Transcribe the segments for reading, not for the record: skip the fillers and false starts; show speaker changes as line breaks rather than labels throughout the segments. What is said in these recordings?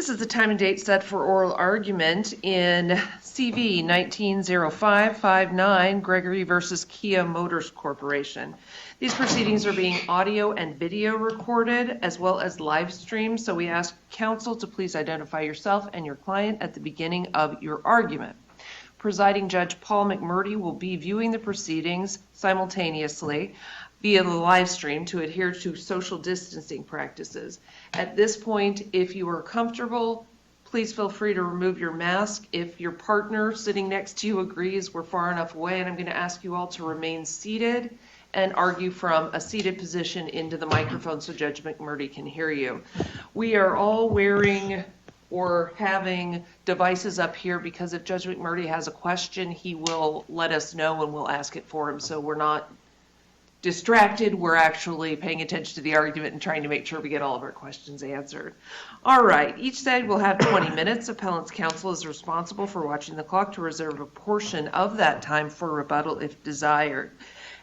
This is the time and date set for oral argument in CV 190559, Gregory versus Kia Motors Corporation. These proceedings are being audio and video recorded as well as live streamed, so we ask counsel to please identify yourself and your client at the beginning of your argument. Presiding Judge Paul McMurdy will be viewing the proceedings simultaneously via the live stream to adhere to social distancing practices. At this point, if you are comfortable, please feel free to remove your mask. If your partner sitting next to you agrees, we're far enough away, and I'm going to ask you all to remain seated and argue from a seated position into the microphone so Judge McMurdy can hear you. We are all wearing or having devices up here because if Judge McMurdy has a question, he will let us know and we'll ask it for him, so we're not distracted. We're actually paying attention to the argument and trying to make sure we get all of our questions answered. All right, each side will have 20 minutes. Appellant's counsel is responsible for watching the clock to reserve a portion of that time for rebuttal if desired.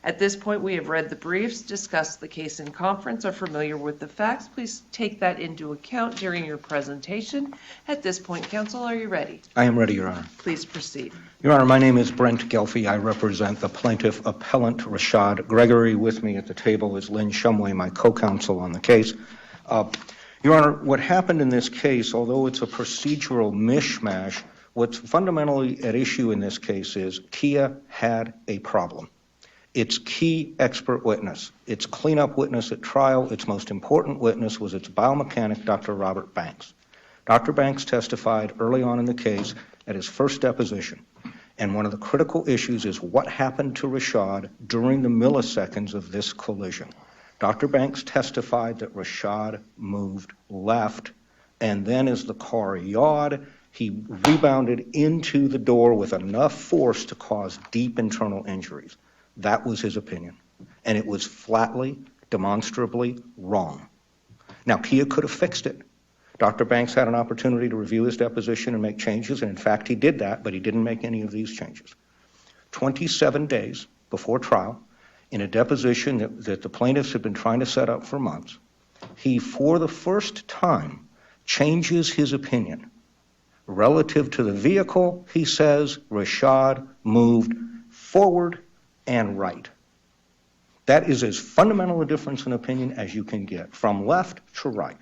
At this point, we have read the briefs, discussed the case in conference, are familiar with the facts. Please take that into account during your presentation. At this point, counsel, are you ready?
I am ready, Your Honor.
Please proceed.
Your Honor, my name is Brent Gelfie. I represent the plaintiff appellant Rashad Gregory. With me at the table is Lynn Shumway, my co-counsel on the case. Your Honor, what happened in this case, although it's a procedural mishmash, what's fundamentally at issue in this case is Kia had a problem. Its key expert witness, its cleanup witness at trial, its most important witness was its biomechanic, Dr. Robert Banks. Dr. Banks testified early on in the case at his first deposition, and one of the critical issues is what happened to Rashad during the milliseconds of this collision. Dr. Banks testified that Rashad moved left, and then as the car yawed, he rebounded into the door with enough force to cause deep internal injuries. That was his opinion, and it was flatly, demonstrably wrong. Now, Kia could have fixed it. Dr. Banks had an opportunity to review his deposition and make changes, and in fact he did that, but he didn't make any of these changes. 27 days before trial, in a deposition that the plaintiffs had been trying to set up for months, he, for the first time, changes his opinion. Relative to the vehicle, he says Rashad moved forward and right. That is as fundamental a difference in opinion as you can get, from left to right.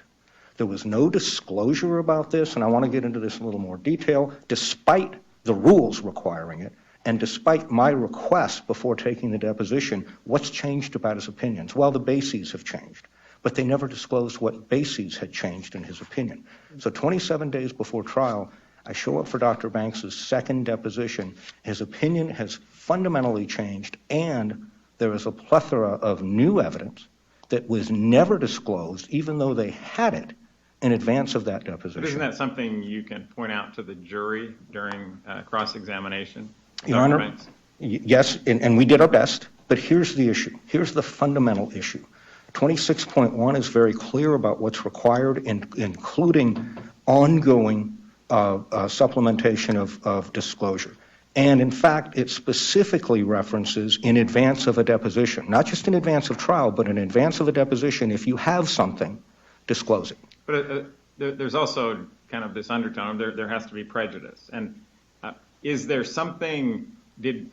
There was no disclosure about this, and I want to get into this in a little more detail, despite the rules requiring it, and despite my request before taking the deposition, what's changed about his opinions? Well, the bases have changed, but they never disclosed what bases had changed in his opinion. So 27 days before trial, I show up for Dr. Banks' second deposition. His opinion has fundamentally changed, and there is a plethora of new evidence that was never disclosed, even though they had it in advance of that deposition.
But isn't that something you can point out to the jury during cross-examination?
Your Honor, yes, and we did our best, but here's the issue. Here's the fundamental issue. 26.1 is very clear about what's required, including ongoing supplementation of disclosure. And in fact, it specifically references in advance of a deposition, not just in advance of trial, but in advance of a deposition, if you have something, disclose it.
But there's also kind of this undertone, there has to be prejudice. And is there something, did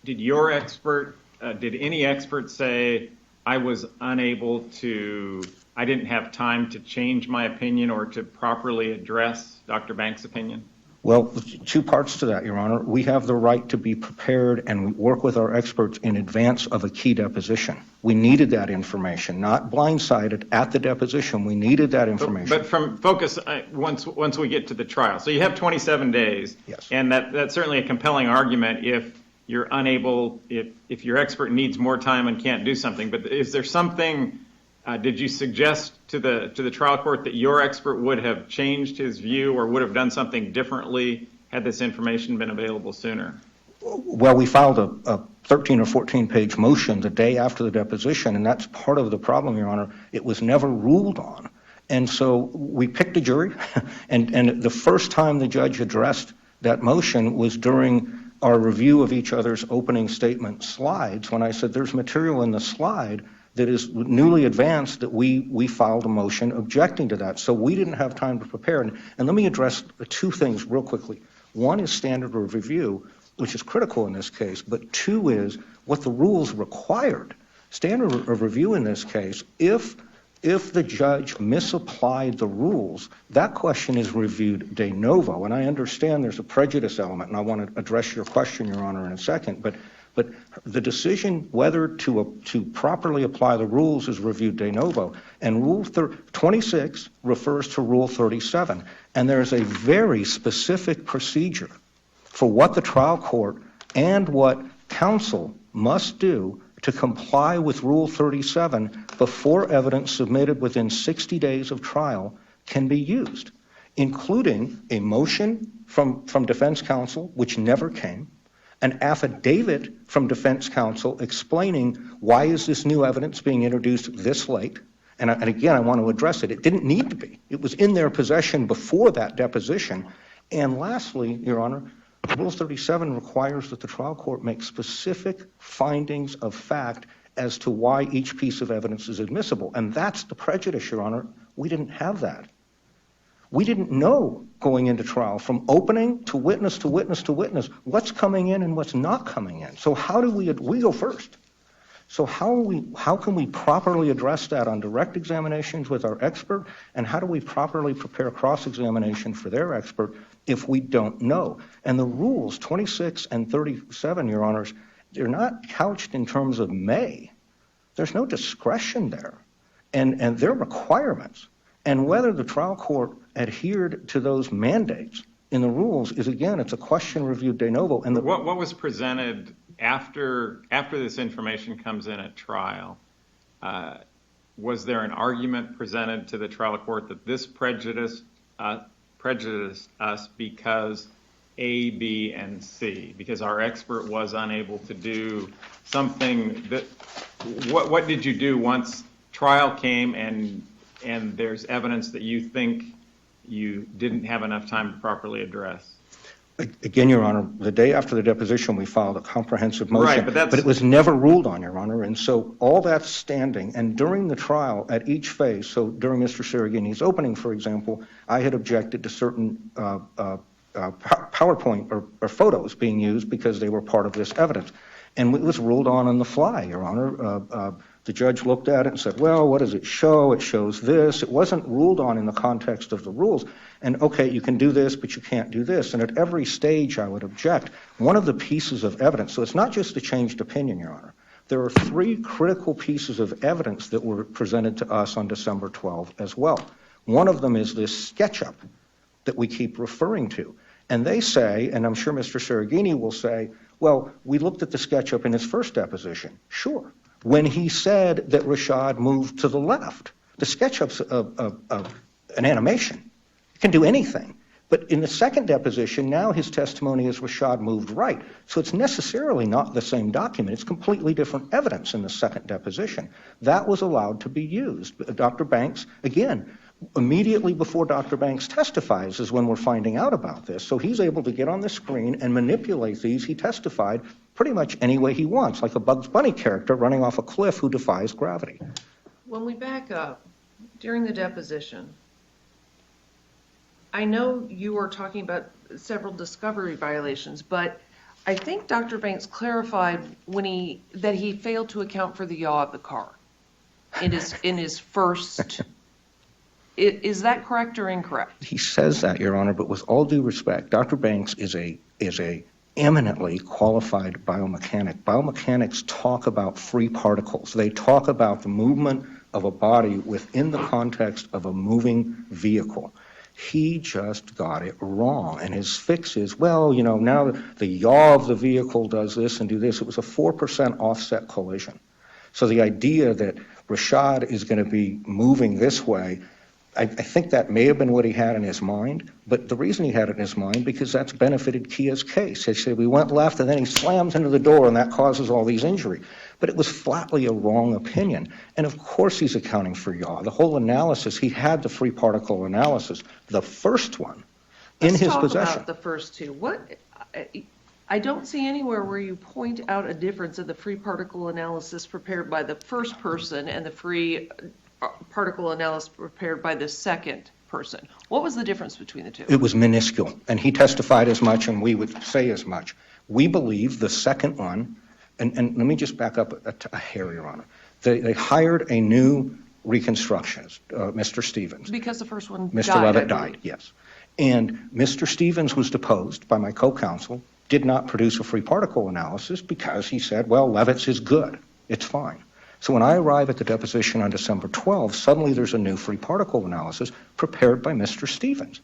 your expert, did any expert say, I was unable to, I didn't have time to change my opinion or to properly address Dr. Banks' opinion?
Well, two parts to that, Your Honor. We have the right to be prepared and we work with our experts in advance of a key deposition. We needed that information, not blindsided at the deposition. We needed that information.
But from focus, once we get to the trial. So you have 27 days.
Yes.
And that's certainly a compelling argument if you're unable, if your expert needs more time and can't do something. But is there something, did you suggest to the trial court that your expert would have changed his view or would have done something differently had this information been available sooner?
Well, we filed a 13 or 14 page motion the day after the deposition, and that's part of the problem, Your Honor. It was never ruled on. And so we picked a jury, and the first time the judge addressed that motion was during our review of each other's opening statement slides when I said there's material in the slide that is newly advanced that we filed a motion objecting to that. So we didn't have time to prepare. And let me address two things real quickly. One is standard of review, which is critical in this case, but two is what the rules required. Standard of review in this case, if the judge misapplied the rules, that question is reviewed de novo. And I understand there's a prejudice element, and I want to address your question, Your Honor, in a second. But the decision whether to properly apply the rules is reviewed de novo. And Rule 26 refers to Rule 37. And there's a very specific procedure for what the trial court and what counsel must do to comply with Rule 37 before evidence submitted within 60 days of trial can be used, including a motion from defense counsel, which never came, an affidavit from defense counsel explaining why is this new evidence being introduced this late. And again, I want to address it. It didn't need to be. It was in their possession before that deposition. And lastly, Your Honor, Rule 37 requires that the trial court make specific findings of fact as to why each piece of evidence is admissible. And that's the prejudice, Your Honor. We didn't have that. We didn't know going into trial from opening to witness to witness to witness what's coming in and what's not coming in. So how do we go first? So how can we properly address that on direct examinations with our expert, and how do we properly prepare cross-examination for their expert if we don't know? And the rules, 26 and 37, Your Honors, they're not couched in terms of may. There's no discretion there, and they're requirements. And whether the trial court adhered to those mandates in the rules is, again, it's a question reviewed de novo. And
what was presented after this information comes in at trial? Was there an argument presented to the trial court that this prejudiced us because A, B, and C, because our expert was unable to do something that? What did you do once trial came and there's evidence that you think you didn't have enough time to properly address?
Again, Your Honor, the day after the deposition, we filed a comprehensive motion,
Right,
but it was never ruled on, Your Honor. And so all that's standing, and during the trial at each phase, so during Mr. Saraghini's opening, for example, I had objected to certain PowerPoint or photos being used because they were part of this evidence. And it was ruled on the fly, Your Honor. The judge looked at it and said, well, what does it show? It shows this. It wasn't ruled on in the context of the rules. And, okay, you can do this, but you can't do this. And at every stage I would object. One of the pieces of evidence, so it's not just a changed opinion, Your Honor. There are three critical pieces of evidence that were presented to us on December 12 as well. One of them is this SketchUp that we keep referring to. And they say, and I'm sure Mr. Saraghini will say, well, we looked at the SketchUp in his first deposition. Sure. When he said that Rashad moved to the left, the SketchUp's an animation. It can do anything. But in the second deposition, now his testimony is Rashad moved right. So it's necessarily not the same document. It's completely different evidence in the second deposition. That was allowed to be used. Dr. Banks, again, immediately before Dr. Banks testifies is when we're finding out about this. So he's able to get on the screen and manipulate these. He testified pretty much any way he wants, like a Bugs Bunny character running off a cliff who defies gravity.
When we back up, during the deposition, I know you were talking about several discovery violations, but I think Dr. Banks clarified that he failed to account for the yaw of the car in his first. Is that correct or incorrect?
He says that, Your Honor, but with all due respect, Dr. Banks is a eminently qualified biomechanic. Biomechanics talk about free particles. They talk about the movement of a body within the context of a moving vehicle. He just got it wrong. And his fix is, well, you know, now the yaw of the vehicle does this and do this. It was a 4% offset collision. So the idea that Rashad is going to be moving this way, I think that may have been what he had in his mind, but the reason he had it in his mind, because that's benefited Kia's case. He said, we went left and then he slams into the door and that causes all these injuries. But it was flatly a wrong opinion. And of course he's accounting for yaw. The whole analysis, he had the free particle analysis, the first one, in his possession.
Let's talk about the first two. I don't see anywhere where you point out a difference in the free particle analysis prepared by the first person and the free particle analysis prepared by the second person. What was the difference between the two?
It was minuscule, and he testified as much, and we would say as much. We believe the second one, and let me just back up a hair, Your Honor. They hired a new reconstructionist, Mr. Stevens.
Because the first one
Mr.
died,
Levitt
I
died,
believe.
yes. And Mr. Stevens was deposed by my co-counsel, did not produce a free particle analysis because he said, well, Levitt's is good. It's fine. So when I arrive at the deposition on December 12th, suddenly there's a new free particle analysis prepared by Mr. Stevens.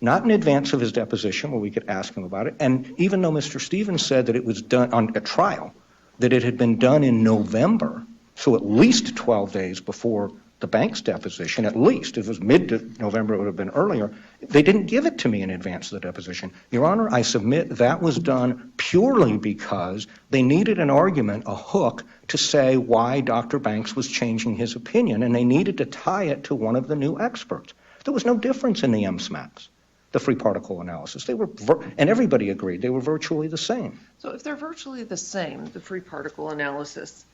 Not in advance of his deposition where we could ask him about it. And even though Mr. Stevens said that it was done on a trial, that it had been done in November, so at least 12 days before the bank's deposition, at least. If it was mid-November, it would have been earlier. They didn't give it to me in advance of the deposition. Your Honor, I submit that was done purely because they needed an argument, a hook, to say why Dr. Banks was changing his opinion, and they needed to tie it to one of the new experts. There was no difference in the MSMAPs, the free particle analysis. They were, and everybody agreed, they were virtually the same.
So if they're virtually the same, the free particle analysis,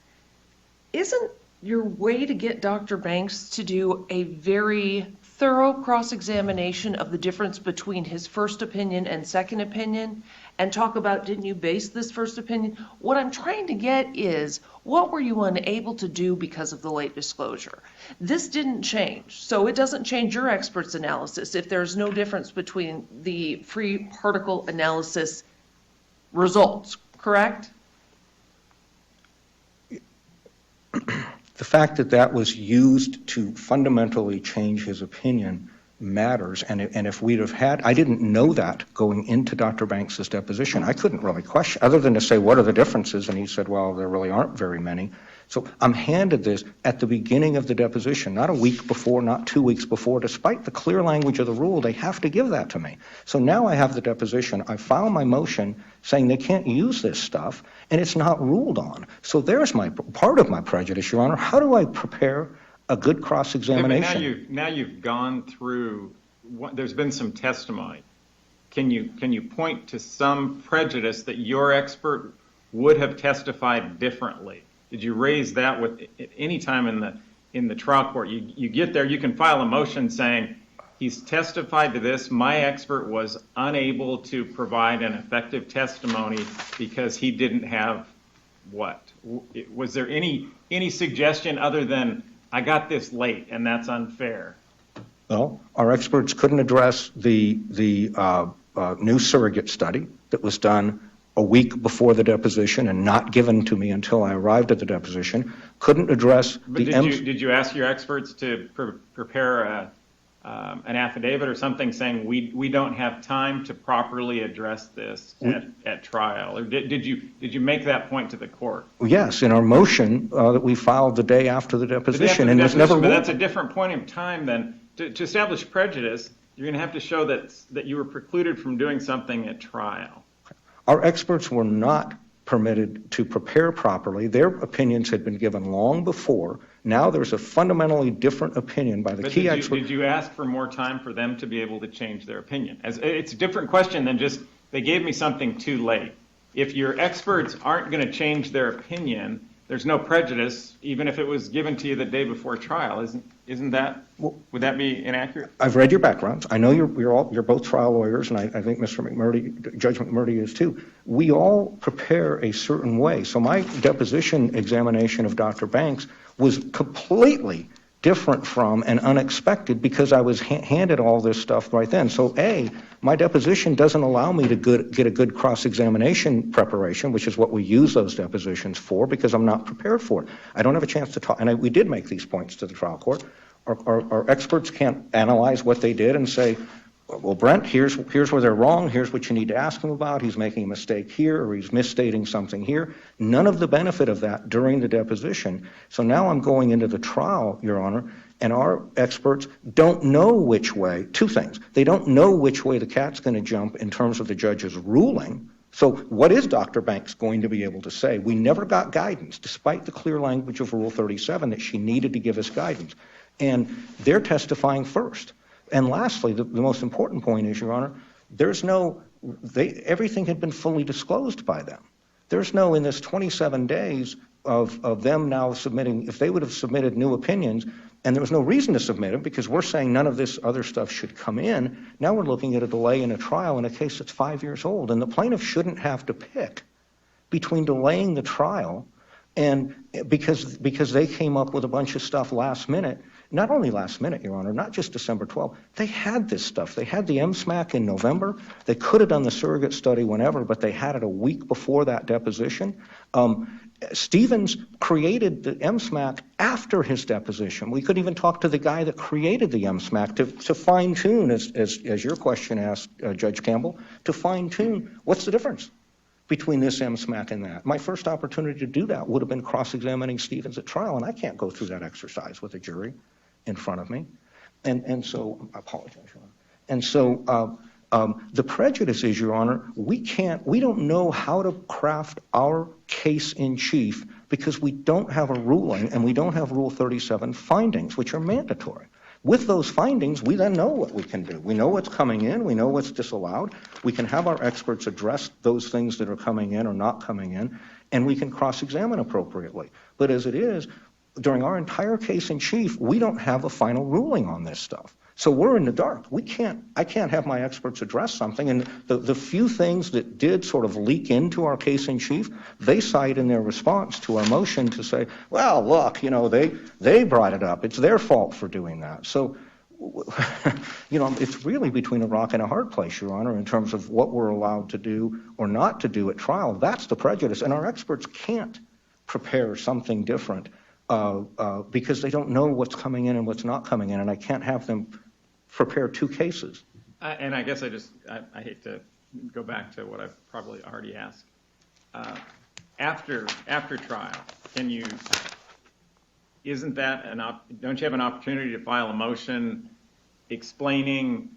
isn't your way to get Dr. Banks to do a very thorough cross-examination of the difference between his first opinion and second opinion and talk about, didn't you base this first opinion? What I'm trying to get is, what were you unable to do because of the late disclosure? This didn't change, so it doesn't change your expert's analysis if there's no difference between the free particle analysis results, correct?
The fact that that was used to fundamentally change his opinion matters, and if we'd have had, I didn't know that going into Dr. Banks's deposition. I couldn't really question, other than to say, what are the differences? And he said, well, there really aren't very many. So I'm handed this at the beginning of the deposition, not a week before, not 2 weeks before. Despite the clear language of the rule, they have to give that to me. So now I have the deposition. I file my motion saying they can't use this stuff, and it's not ruled on. So there's my part of my prejudice, Your Honor. How do I prepare a good cross-examination?
Yeah, but now you've gone through, there's been some testimony. Can you point to some prejudice that your expert would have testified differently? Did you raise that with at any time in the trial court? You get there, you can file a motion saying he's testified to this. My expert was unable to provide an effective testimony because he didn't have what? Was there any suggestion other than I got this late and that's unfair?
Well, our experts couldn't address the new surrogate study that was done a week before the deposition and not given to me until I arrived at the deposition. Couldn't address
but
the...
Did you ask your experts to prepare an affidavit or something saying we don't have time to properly address this at trial? Or did you make that point to the court?
Yes, in our motion that we filed the day after the deposition, and it's never...
But that's a different point in time than to establish prejudice. You're going to have to show that you were precluded from doing something at trial.
Our experts were not permitted to prepare properly. Their opinions had been given long before. Now there's a fundamentally different opinion by the key expert.
Did you ask for more time for them to be able to change their opinion? It's a different question than just they gave me something too late. If your experts aren't going to change their opinion, there's no prejudice, even if it was given to you the day before trial. Isn't that, would that be inaccurate?
I've read your backgrounds. I know you're both trial lawyers, and I think Mr. McMurdy, Judge McMurdy is too. We all prepare a certain way. So my deposition examination of Dr. Banks was completely different from and unexpected because I was handed all this stuff right then. So A, my deposition doesn't allow me to get a good cross-examination preparation, which is what we use those depositions for, because I'm not prepared for it. I don't have a chance to talk, and we did make these points to the trial court. Our experts can't analyze what they did and say, well, Brent, here's where they're wrong, here's what you need to ask him about, he's making a mistake here, or he's misstating something here. None of the benefit of that during the deposition. So now I'm going into the trial, Your Honor, and our experts don't know which way, two things. They don't know which way the cat's going to jump in terms of the judge's ruling. So what is Dr. Banks going to be able to say? We never got guidance, despite the clear language of Rule 37 that she needed to give us guidance. And they're testifying first. And lastly, the most important point is, Your Honor, there's no everything had been fully disclosed by them. There's no, in this 27 days of them now submitting, if they would have submitted new opinions, and there was no reason to submit them because we're saying none of this other stuff should come in, now we're looking at a delay in a trial in a case that's 5 years old. And the plaintiff shouldn't have to pick between delaying the trial and because they came up with a bunch of stuff last minute. Not only last minute, Your Honor, not just December 12th. They had this stuff. They had the MSMAC in November. They could have done the surrogate study whenever, but they had it a week before that deposition. Stevens created the MSMAC after his deposition. We could even talk to the guy that created the MSMAC to fine-tune, as your question asked, Judge Campbell, to fine-tune what's the difference between this MSMAC and that. My first opportunity to do that would have been cross-examining Stevens at trial, and I can't go through that exercise with a jury in front of me. And so, I apologize, Your Honor. And so the prejudice is, Your Honor, we don't know how to craft our case in chief because we don't have a ruling and we don't have Rule 37 findings, which are mandatory. With those findings, we then know what we can do. We know what's coming in. We know what's disallowed. We can have our experts address those things that are coming in or not coming in, and we can cross-examine appropriately. But as it is, during our entire case in chief, we don't have a final ruling on this stuff. So we're in the dark. I can't have my experts address something. And the few things that did sort of leak into our case in chief, they cite in their response to our motion to say, well, look, they brought it up. It's their fault for doing that. So, it's really between a rock and a hard place, Your Honor, in terms of what we're allowed to do or not to do at trial. That's the prejudice. And our experts can't prepare something different because they don't know what's coming in and what's not coming in. And I can't have them prepare two cases.
And I guess I hate to go back to what I've probably already asked. After trial, don't you have an opportunity to file a motion explaining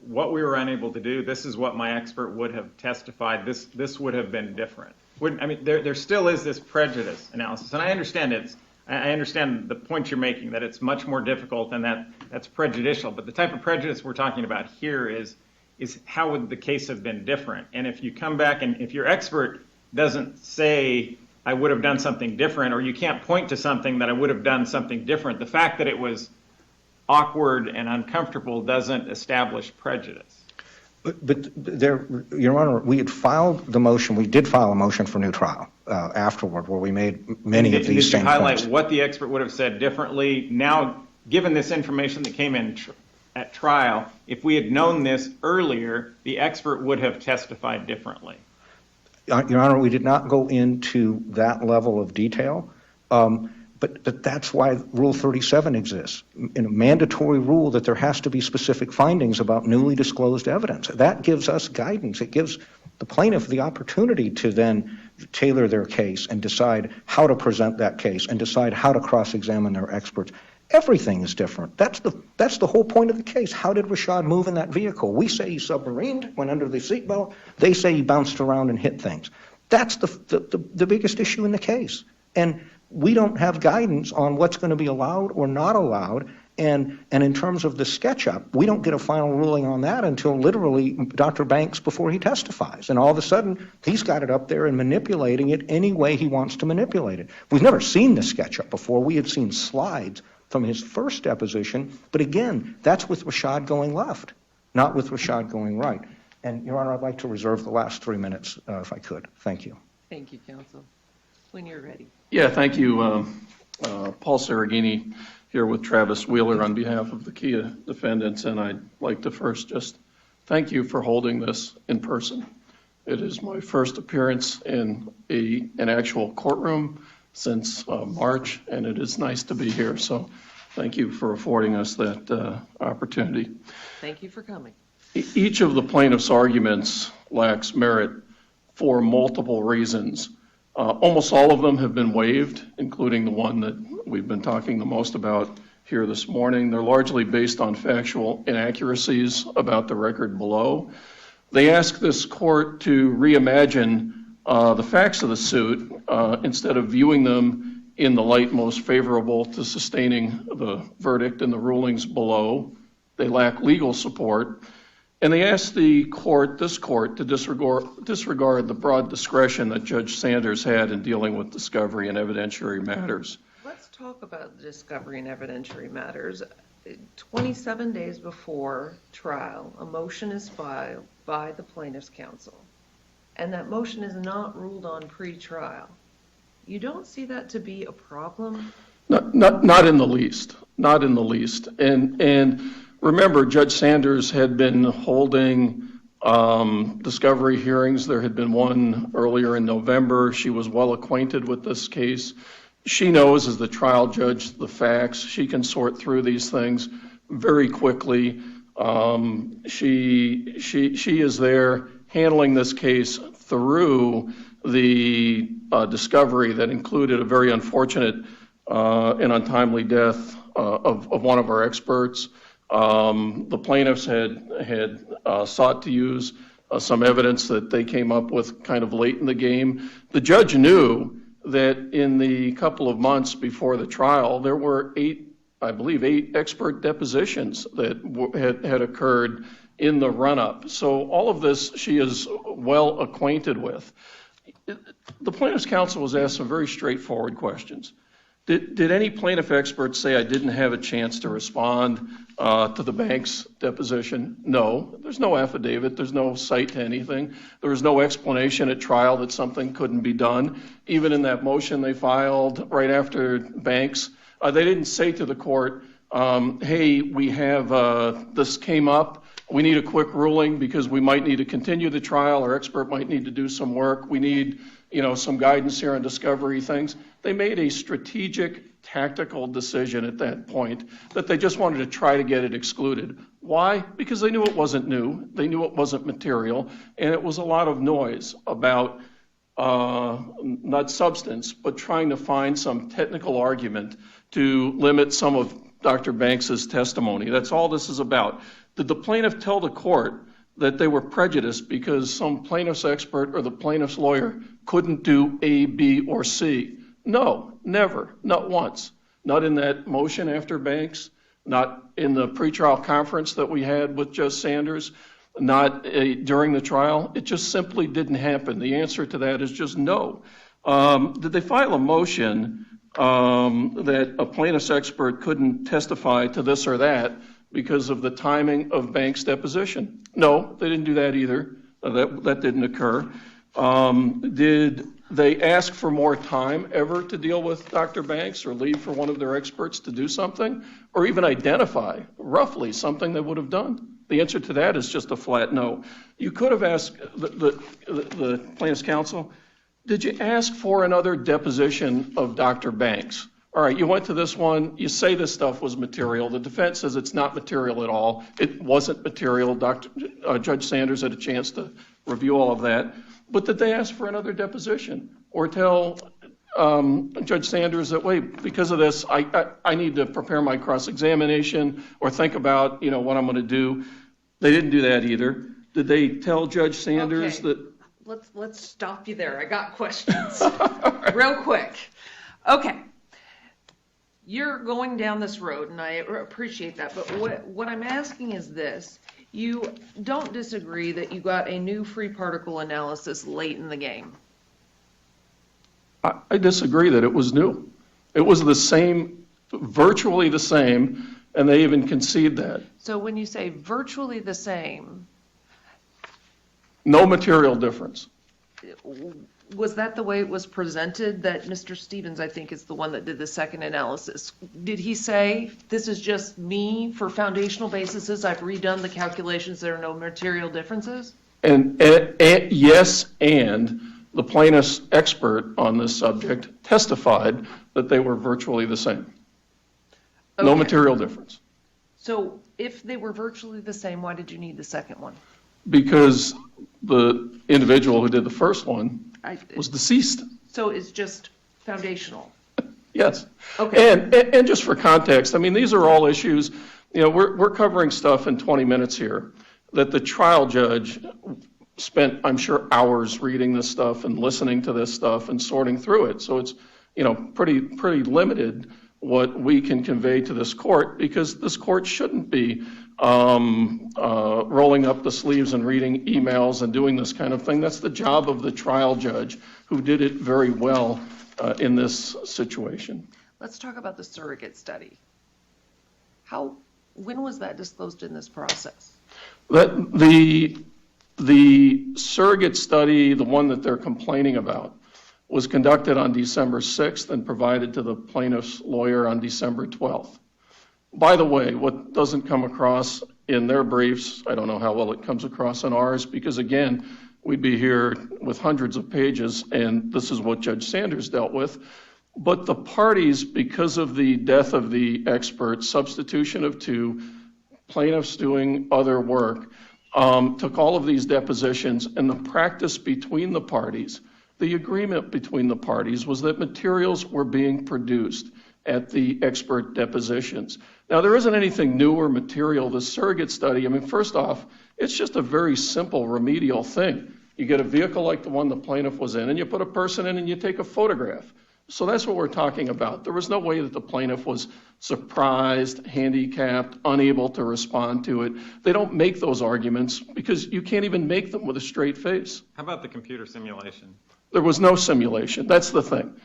what we were unable to do? This is what my expert would have testified. This would have been different. There still is this prejudice analysis, and I understand the point you're making, that it's much more difficult and that's prejudicial. But the type of prejudice we're talking about here is how would the case have been different? And if you come back and if your expert doesn't say, I would have done something different, or you can't point to something that I would have done something different, the fact that it was awkward and uncomfortable doesn't establish prejudice.
But Your Honor, we did file a motion for new trial afterward, where we made many of these same points. Did you highlight
what the expert would have said differently? Now, given this information that came in at trial, if we had known this earlier, the expert would have testified differently.
Your Honor, we did not go into that level of detail, but that's why Rule 37 exists, in a mandatory rule that there has to be specific findings about newly disclosed evidence. That gives us guidance. It gives the plaintiff the opportunity to then tailor their case and decide how to present that case and decide how to cross-examine their experts. Everything is different. That's the whole point of the case. How did Rashad move in that vehicle? We say he submarined, went under the seatbelt. They say he bounced around and hit things. That's the biggest issue in the case. And we don't have guidance on what's going to be allowed or not allowed. And in terms of the SketchUp, we don't get a final ruling on that until literally Dr. Banks before he testifies. And all of a sudden, he's got it up there and manipulating it any way he wants to manipulate it. We've never seen the SketchUp before. We had seen slides from his first deposition. But again, that's with Rashad going left, not with Rashad going right. And, Your Honor, I'd like to reserve the last 3 minutes if I could. Thank you.
Thank you, counsel. When you're ready.
Yeah, thank you. Paul Saragini here with Travis Wheeler on behalf of the Kia defendants, and I'd like to first just thank you for holding this in person. It is my first appearance in an actual courtroom since March, and it is nice to be here. So thank you for affording us that opportunity.
Thank you for coming.
Each of the plaintiff's arguments lacks merit for multiple reasons. Almost all of them have been waived, including the one that we've been talking the most about here this morning. They're largely based on factual inaccuracies about the record below. They ask this court to reimagine the facts of the suit instead of viewing them in the light most favorable to sustaining the verdict and the rulings below. They lack legal support. And they asked this court, to disregard the broad discretion that Judge Sanders had in dealing with discovery and evidentiary matters.
Let's talk about the discovery and evidentiary matters. 27 days before trial, a motion is filed by the plaintiff's counsel, and that motion is not ruled on pre-trial. You don't see that to be a problem?
Not in the least. Not in the least. And remember, Judge Sanders had been holding discovery hearings. There had been one earlier in November. She was well acquainted with this case. She knows, as the trial judge, the facts. She can sort through these things very quickly. She is there handling this case through the discovery that included a very unfortunate and untimely death of one of our experts. The plaintiffs had sought to use some evidence that they came up with kind of late in the game. The judge knew that in the couple of months before the trial, there were eight expert depositions that had occurred in the run-up. So all of this she is well acquainted with. The plaintiff's counsel was asked some very straightforward questions. Did any plaintiff expert say I didn't have a chance to respond to the bank's deposition? No. There's no affidavit. There's no cite to anything. There was no explanation at trial that something couldn't be done. Even in that motion they filed right after Banks, they didn't say to the court, hey, we have, this came up. We need a quick ruling because we might need to continue the trial. Our expert might need to do some work. We need, some guidance here on discovery things. They made a strategic, tactical decision at that point that they just wanted to try to get it excluded. Why? Because they knew it wasn't new. They knew it wasn't material. And it was a lot of noise about not substance, but trying to find some technical argument to limit some of Dr. Banks's testimony. That's all this is about. Did the plaintiff tell the court that they were prejudiced because some plaintiff's expert or the plaintiff's lawyer couldn't do A, B, or C? No, never, not once. Not in that motion after Banks, not in the pretrial conference that we had with Judge Sanders, not during the trial. It just simply didn't happen. The answer to that is just no. Did they file a motion that a plaintiff's expert couldn't testify to this or that because of the timing of Banks' deposition? No, they didn't do that either. That didn't occur. Did they ask for more time ever to deal with Dr. Banks or leave for one of their experts to do something or even identify roughly something they would have done? The answer to that is just a flat no. You could have asked the plaintiff's counsel, did you ask for another deposition of Dr. Banks? All right, you went to this one, you say this stuff was material. The defense says it's not material at all. It wasn't material. Judge Sanders had a chance to review all of that. But did they ask for another deposition or tell Judge Sanders that, wait, because of this, I need to prepare my cross-examination or think about, what I'm going to do? They didn't do that either. Did they tell Judge Sanders that?
Let's stop you there. I got questions. Real quick. Okay. You're going down this road, and I appreciate that. But what I'm asking is this. You don't disagree that you got a new free particle analysis late in the game?
I disagree that it was new. It was the same, virtually the same, and they even concede that.
So when you say virtually the same.
No material difference.
Was that the way it was presented? That Mr. Stevens, I think, is the one that did the second analysis. Did he say, this is just me for foundational basis, I've redone the calculations, there are no material differences? And
yes, and the plaintiff's expert on this subject testified that they were virtually the same. Okay. No material difference.
So if they were virtually the same, why did you need the second one?
Because the individual who did the first one was deceased.
So it's just foundational?
Yes.
Okay.
And just for context, I mean, these are all issues, we're covering stuff in 20 minutes here that the trial judge spent, I'm sure, hours reading this stuff and listening to this stuff and sorting through it. So it's, pretty limited what we can convey to this court because this court shouldn't be rolling up the sleeves and reading emails and doing this kind of thing. That's the job of the trial judge, who did it very well in this situation.
Let's talk about the surrogate study. When was that disclosed in this process?
The surrogate study, the one that they're complaining about, was conducted on December 6th and provided to the plaintiff's lawyer on December 12th. By the way, what doesn't come across in their briefs, I don't know how well it comes across in ours, because again, we'd be here with hundreds of pages, and this is what Judge Sanders dealt with. But the parties, because of the death of the expert, substitution of two, plaintiffs doing other work, took all of these depositions, and the practice between the parties, the agreement between the parties was that materials were being produced at the expert depositions. Now, there isn't anything new or material. The surrogate study, I mean, first off, it's just a very simple remedial thing. You get a vehicle like the one the plaintiff was in, and you put a person in and you take a photograph. So that's what we're talking about. There was no way that the plaintiff was surprised, handicapped, unable to respond to it. They don't make those arguments because you can't even make them with a straight face.
How about the computer simulation?
There was no simulation. That's the thing.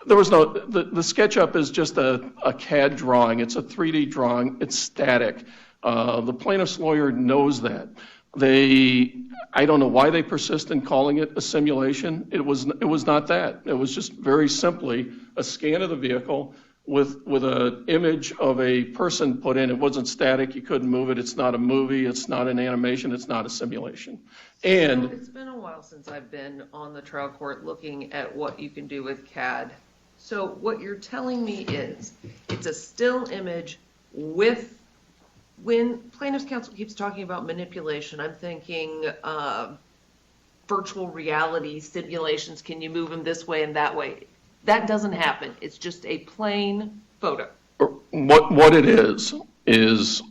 There was no, the SketchUp is just a CAD drawing. It's a 3D drawing. It's static. The plaintiff's lawyer knows that. I don't know why they persist in calling it a simulation. It was not that. It was just very simply a scan of the vehicle with an image of a person put in. It wasn't static. You couldn't move it. It's not a movie. It's not an animation. It's not a simulation. And
So it's been a while since I've been on the trial court looking at what you can do with CAD. So what you're telling me is it's a still image with, when plaintiff's counsel keeps talking about manipulation, I'm thinking virtual reality simulations. Can you move them this way and that way? That doesn't happen. It's just a plain photo.
what it is there's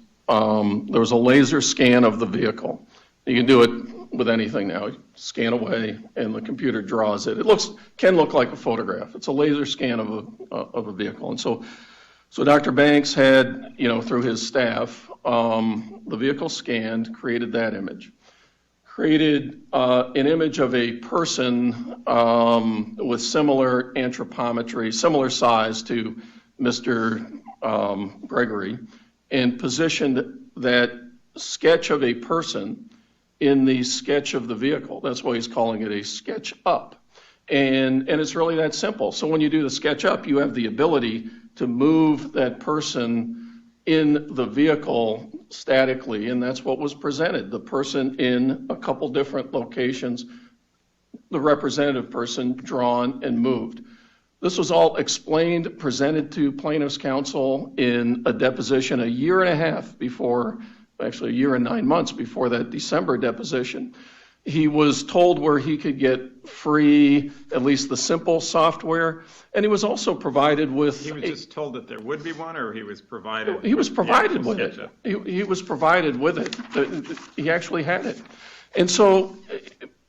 a laser scan of the vehicle. You can do it with anything now. You scan away and the computer draws it. It can look like a photograph. It's a laser scan of a vehicle. And so Dr. Banks had, through his staff, the vehicle scanned, created that image, created an image of a person with similar anthropometry, similar size to Mr. Gregory, and positioned that sketch of a person in the sketch of the vehicle. That's why he's calling it a sketch up. And it's really that simple. So when you do the sketch up, you have the ability to move that person in the vehicle statically, and that's what was presented. The person in a couple different locations, the representative person drawn and moved. This was all explained, presented to plaintiff's counsel in a deposition a year and a half before, actually a year and 9 months before that December deposition. He was told where he could get free, at least the simple software, and he was also provided with...
He was just told that there would be one, or he was provided...
He was provided with it. He was provided with it. He actually had it. And so,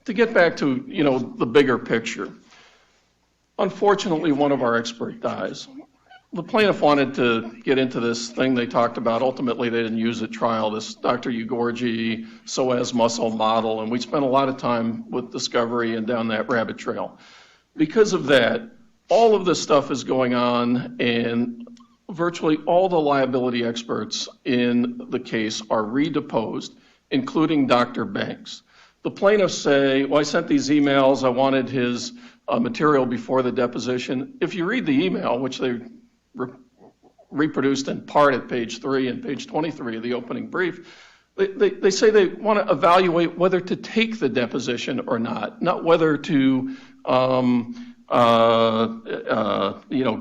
to get back to, the bigger picture, unfortunately, one of our experts dies. The plaintiff wanted to get into this thing they talked about. Ultimately, they didn't use at trial, this Dr. Ugorji psoas muscle model, and we spent a lot of time with discovery and down that rabbit trail. Because of that, all of this stuff is going on, and virtually all the liability experts in the case are redeposed, including Dr. Banks. The plaintiffs say, well, I sent these emails, I wanted his material before the deposition. If you read the email, which they reproduced in part at page 3 and page 23 of the opening brief, they say they want to evaluate whether to take the deposition or not whether to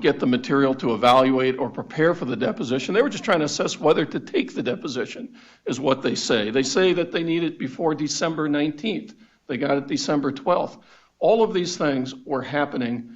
get the material to evaluate or prepare for the deposition. They were just trying to assess whether to take the deposition, is what they say. They say that they need it before December 19th. They got it December 12th. All of these things were happening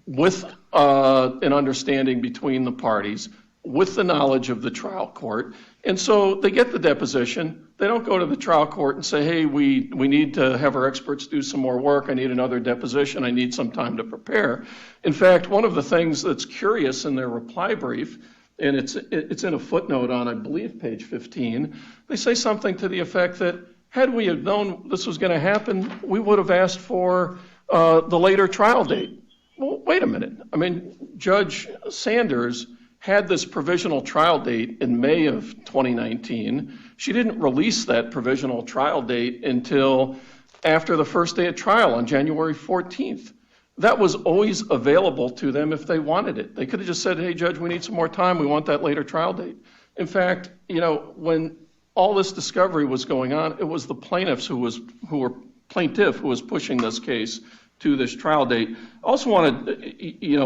with an understanding between the parties, with the knowledge of the trial court. And so they get the deposition. They don't go to the trial court and say, hey, we need to have our experts do some more work. I need another deposition. I need some time to prepare. In fact, one of the things that's curious in their reply brief and it's in a footnote on, I believe, page 15. They say something to the effect that had we have known this was going to happen, we would have asked for the later trial date. Well, wait a minute. I mean, Judge Sanders had this provisional trial date in May of 2019. She didn't release that provisional trial date until after the first day of trial on January 14th. That was always available to them if they wanted it. They could have just said, hey, Judge, we need some more time. We want that later trial date. In fact, when all this discovery was going on, it was the plaintiff who was pushing this case to this trial date. I also wanted,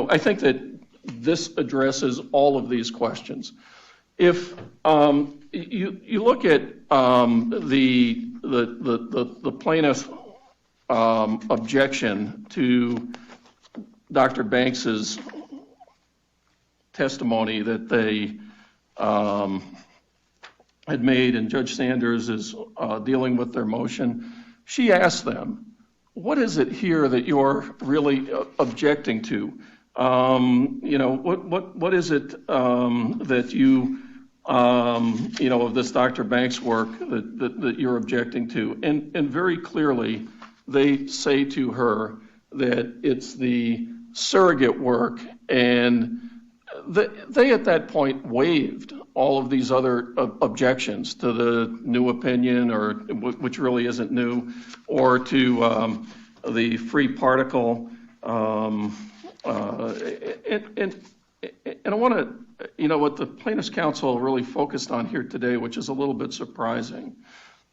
I think that this addresses all of these questions. If you look at the plaintiff's objection to Dr. Banks's testimony that they had made, and Judge Sanders is dealing with their motion, she asked them, what is it here that you're really objecting to? What is it that you, of this Dr. Banks work that you're objecting to? And very clearly, they say to her that it's the surrogate work, and they at that point waived all of these other objections to the new opinion, or which really isn't new, or to the free particle. And I want to, what the plaintiff's counsel really focused on here today, which is a little bit surprising,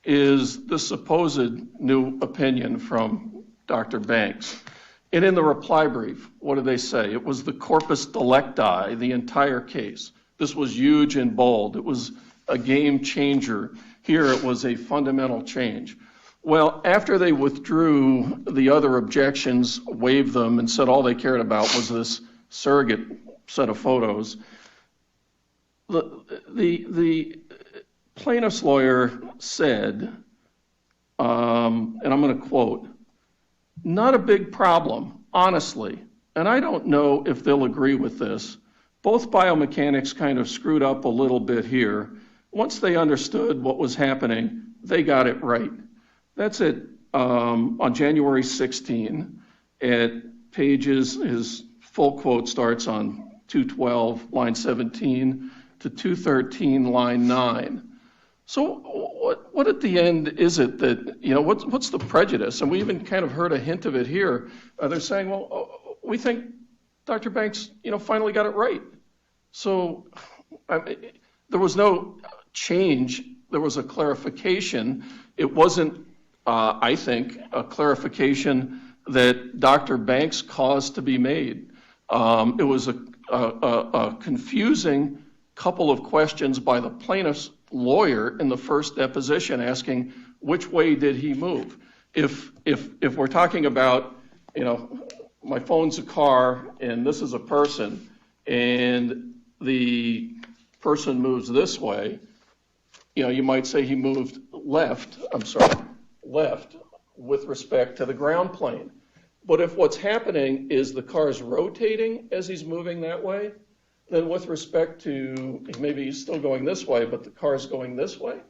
is the supposed new opinion from Dr. Banks. And in the reply brief, what did they say? It was the corpus delicti, the entire case. This was huge and bold. It was a game changer. Here it was a fundamental change. Well, after they withdrew the other objections, waived them, and said all they cared about was this surrogate set of photos, the plaintiff's lawyer said, and I'm going to quote, "Not a big problem, honestly, and I don't know if they'll agree with this. Both biomechanics kind of screwed up a little bit here. Once they understood what was happening, they got it right." That's it on January 16 at pages, his full quote starts on 212, line 17 to 213, line 9. So what at the end is it that, what's the prejudice? And we even kind of heard a hint of it here. They're saying, well, we think Dr. Banks, finally got it right. So there was no change. There was a clarification. It wasn't, I think, a clarification that Dr. Banks caused to be made. It was a confusing couple of questions by the plaintiff's lawyer in the first deposition asking which way did he move. If we're talking about, my phone's a car and this is a person and the person moves this way, you might say he moved left with respect to the ground plane. But if what's happening is the car's rotating as he's moving that way, then with respect to, maybe he's still going this way, but the car's going this way,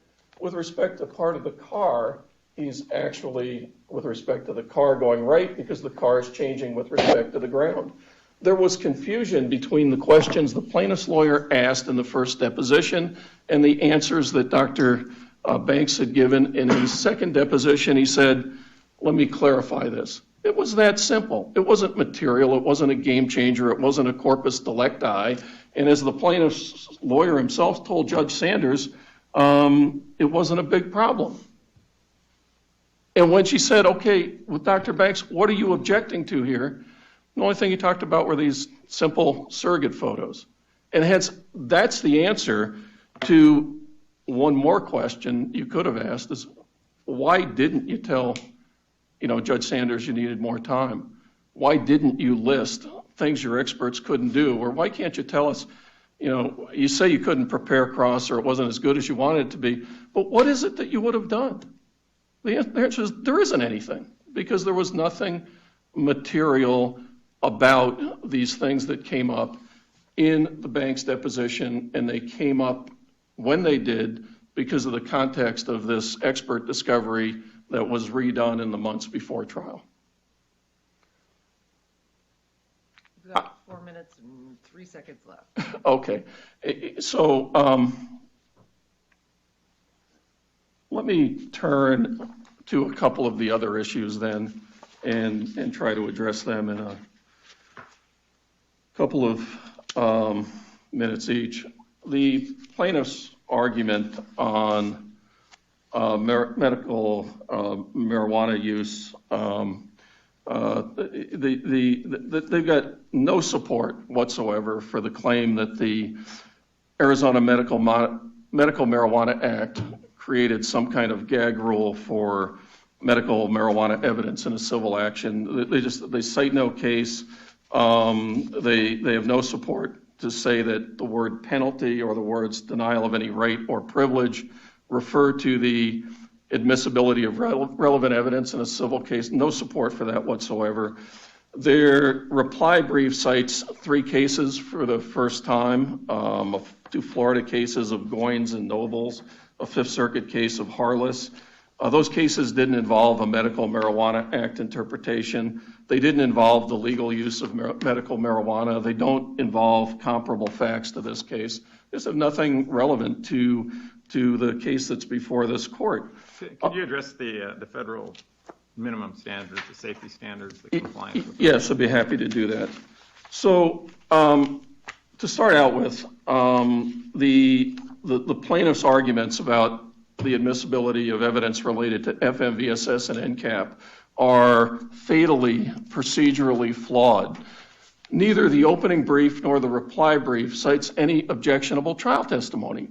with respect to part of the car, he's actually, with respect to the car, going right because the car is changing with respect to the ground. There was confusion between the questions the plaintiff's lawyer asked in the first deposition and the answers that Dr. Banks had given. In his second deposition, he said, let me clarify this. It was that simple. It wasn't material. It wasn't a game changer. It wasn't a corpus delicti. And as the plaintiff's lawyer himself told Judge Sanders, it wasn't a big problem. And when she said, okay, with Dr. Banks, what are you objecting to here? The only thing he talked about were these simple surrogate photos. And hence, that's the answer to one more question you could have asked is, why didn't you tell Judge Sanders you needed more time? Why didn't you list things your experts couldn't do? Or why can't you tell us, you say you couldn't prepare cross or it wasn't as good as you wanted it to be, but what is it that you would have done? The answer is there isn't anything because there was nothing material about these things that came up. in the bank's deposition, and they came up when they did because of the context of this expert discovery that was redone in the months before trial.
We've got 4 minutes and 3 seconds left.
Okay, so let me turn to a couple of the other issues then and try to address them in a couple of minutes each. The plaintiff's argument on medical marijuana use, they've got no support whatsoever for the claim that the Arizona Medical Marijuana Act created some kind of gag rule for medical marijuana evidence in a civil action. They cite no case. They have no support to say that the word penalty or the words denial of any right or privilege refer to the admissibility of relevant evidence in a civil case. No support for that whatsoever. Their reply brief cites 3 cases for the first time, 2 Florida cases of Goins and Nobles, a Fifth Circuit case of Harless. Those cases didn't involve a medical marijuana act interpretation. They didn't involve the legal use of medical marijuana. They don't involve comparable facts to this case. They have nothing relevant to the case that's before this court.
Could you address the federal minimum standards, the safety standards, the compliance with them?
Yes, I'd be happy to do that. So to start out with, the plaintiff's arguments about the admissibility of evidence related to FMVSS and NCAP are fatally procedurally flawed. Neither the opening brief nor the reply brief cites any objectionable trial testimony.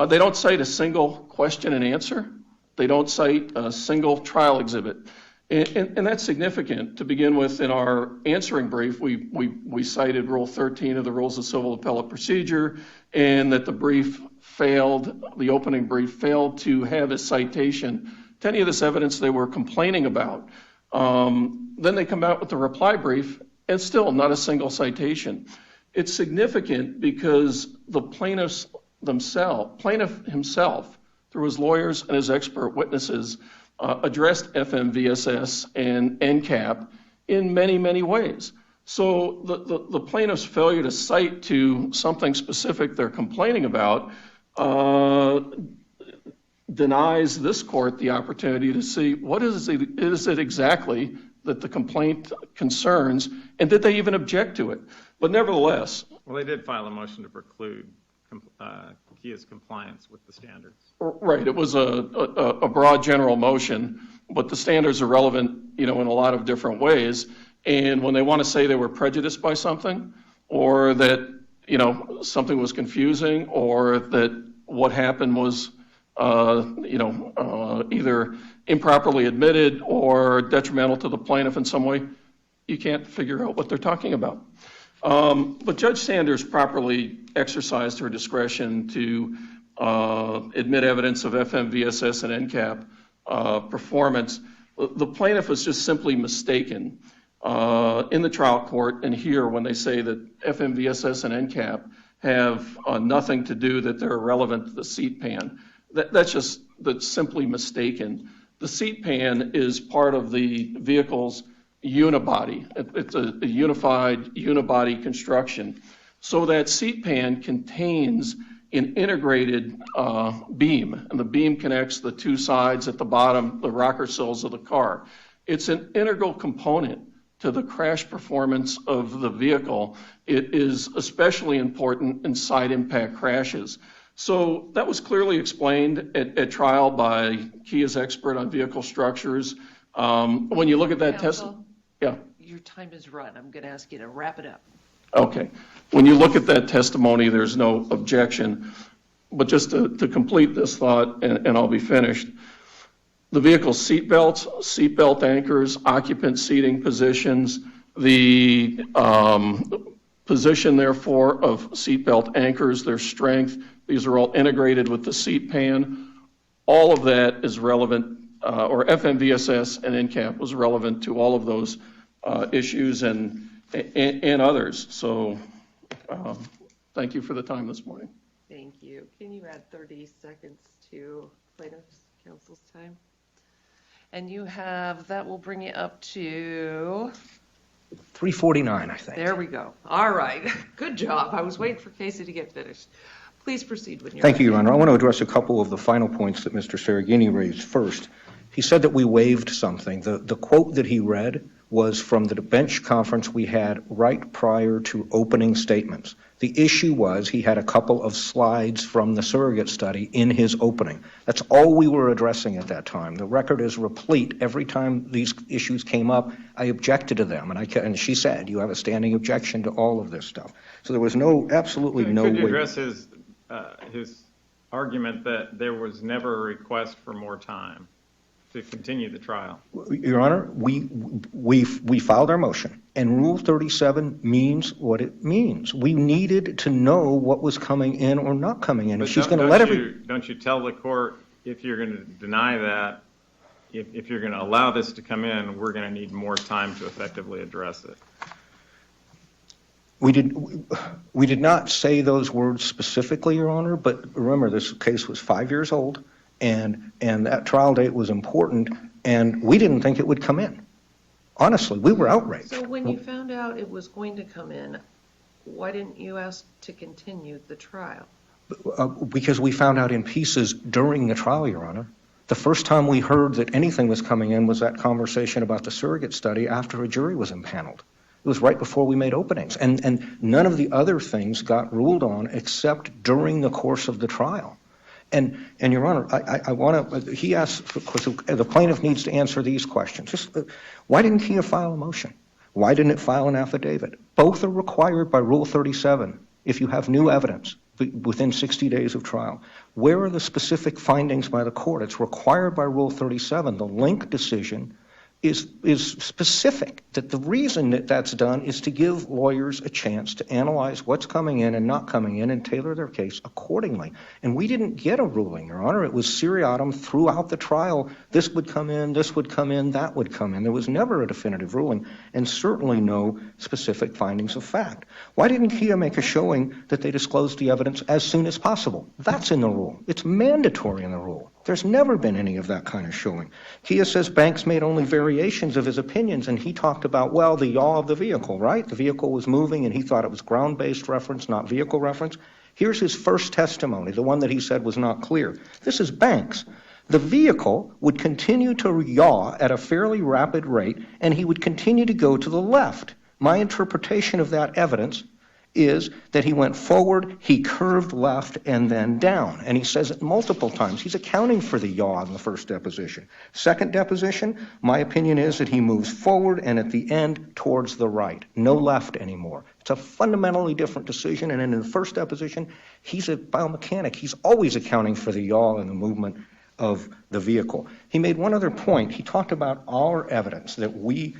They don't cite a single question and answer. They don't cite a single trial exhibit. And that's significant. To begin with, in our answering brief, we cited Rule 13 of the Rules of Civil Appellate Procedure, and that the opening brief failed to have a citation to any of this evidence they were complaining about. Then they come out with the reply brief, and still not a single citation. It's significant because the plaintiff himself, through his lawyers and his expert witnesses, addressed FMVSS and NCAP in many, many ways. So the plaintiff's failure to cite to something specific they're complaining about denies this court the opportunity to see what is it exactly that the complaint concerns, and did they even object to it? But nevertheless.
Well, they did file a motion to preclude Kia's compliance with the standards.
Right, it was a broad general motion, but the standards are relevant, in a lot of different ways. And when they want to say they were prejudiced by something, or that, something was confusing, or that what happened was, either improperly admitted or detrimental to the plaintiff in some way, you can't figure out what they're talking about. But Judge Sanders properly exercised her discretion to admit evidence of FMVSS and NCAP performance. The plaintiff was just simply mistaken in the trial court and here when they say that FMVSS and NCAP have nothing to do, that they're irrelevant to the seat pan. That's simply mistaken. The seat pan is part of the vehicle's unibody. It's a unified unibody construction. So that seat pan contains an integrated beam, and the beam connects the 2 sides at the bottom, the rocker sills of the car. It's an integral component to the crash performance of the vehicle. It is especially important in side impact crashes. So that was clearly explained at trial by Kia's expert on vehicle structures. When you look at that test, yeah.
Your time is run. I'm going to ask you to wrap it up.
Okay. When you look at that testimony, there's no objection. But just to complete this thought, and I'll be finished, the vehicle's seat belt anchors, occupant seating positions, the position, therefore, of seat belt anchors, their strength, these are all integrated with the seat pan. All of that is relevant, or FMVSS and NCAP was relevant to all of those issues and others. So Thank you for the time this morning.
Thank you. Can you add 30 seconds to plaintiff's counsel's time? And you have, that will bring you up to,
3:49, I think.
there we go. All right. Good job. I was waiting for Casey to get finished. Please proceed when you're
Thank you,
ready.
Your Honor. I want to address a couple of the final points that Mr. Saragini raised. First, he said that we waived something. The quote that he read was from the bench conference we had right prior to opening statements. The issue was he had a couple of slides from the surrogate study in his opening. That's all we were addressing at that time. The record is replete. Every time these issues came up, I objected to them, and she said, you have a standing objection to all of this stuff. So there was absolutely no way.
Could you address his argument that there was never a request for more time to continue the trial?
Your Honor, we filed our motion, and Rule 37 means what it means. We needed to know what was coming in or not coming in. If she's going to let
Don't you tell the court, if you're going to deny that, if you're going to allow this to come in, we're going to need more time to effectively address it?
We did not say those words specifically, Your Honor, but remember, this case was 5 years old, and that trial date was important, and we didn't think it would come in. Honestly, we were outraged.
So when you found out it was going to come in, why didn't you ask to continue the trial?
Because we found out in pieces during the trial, Your Honor. The first time we heard that anything was coming in was that conversation about the surrogate study after a jury was impaneled. It was right before we made openings, and none of the other things got ruled on except during the course of the trial. And Your Honor, I want to, he asked, of course, the plaintiff needs to answer these questions. Just, why didn't Kia file a motion? Why didn't it file an affidavit? Both are required by Rule 37 if you have new evidence within 60 days of trial. Where are the specific findings by the court? It's required by Rule 37. The Link decision is specific, that the reason that that's done is to give lawyers a chance to analyze what's coming in and not coming in and tailor their case accordingly. And we didn't get a ruling, Your Honor. It was seriatim throughout the trial. This would come in, this would come in, that would come in. There was never a definitive ruling, and certainly no specific findings of fact. Why didn't Kia make a showing that they disclosed the evidence as soon as possible? That's in the rule. It's mandatory in the rule. There's never been any of that kind of showing. Kia says Banks made only variations of his opinions, and he talked about, well, the yaw of the vehicle, right? The vehicle was moving, and he thought it was ground-based reference, not vehicle reference. Here's his first testimony, the one that he said was not clear. This is Banks. The vehicle would continue to yaw at a fairly rapid rate, and he would continue to go to the left. My interpretation of that evidence is that he went forward, he curved left, and then down. And he says it multiple times. He's accounting for the yaw in the first deposition. Second deposition, my opinion is that he moves forward and at the end towards the right. No left anymore. It's a fundamentally different decision. And in the first deposition, he's a biomechanic. He's always accounting for the yaw and the movement of the vehicle. He made one other point. He talked about our evidence that we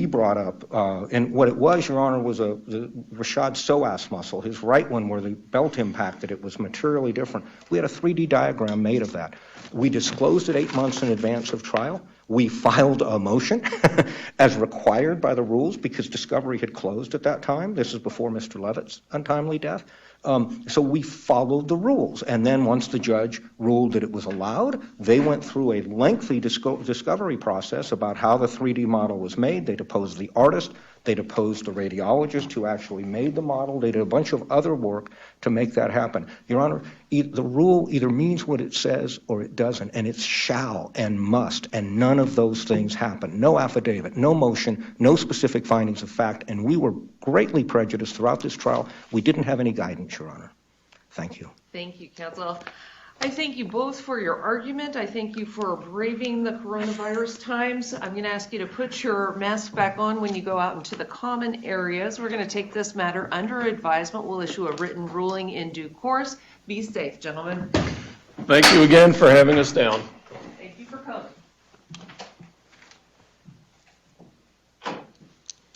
brought up, and what it was, Your Honor, was the Rashad psoas muscle, his right one where the belt impacted. It was materially different. We had a 3D diagram made of that. We disclosed it 8 months in advance of trial. We filed a motion as required by the rules because discovery had closed at that time. This is before Mr. Levitt's untimely death. So we followed the rules. And then once the judge ruled that it was allowed, they went through a lengthy discovery process about how the 3D model was made. They deposed the artist. They deposed the radiologist who actually made the model. They did a bunch of other work to make that happen. Your Honor, the rule either means what it says or it doesn't, and it's shall and must, and none of those things happen. No affidavit, no motion, no specific findings of fact, and we were greatly prejudiced throughout this trial. We didn't have any guidance, Your Honor. Thank you.
Thank you, counsel. I thank you both for your argument. I thank you for braving the coronavirus times. I'm going to ask you to put your mask back on when you go out into the common areas. We're going to take this matter under advisement. We'll issue a written ruling in due course. Be safe, gentlemen.
Thank you again for having us down.
Thank you for coming.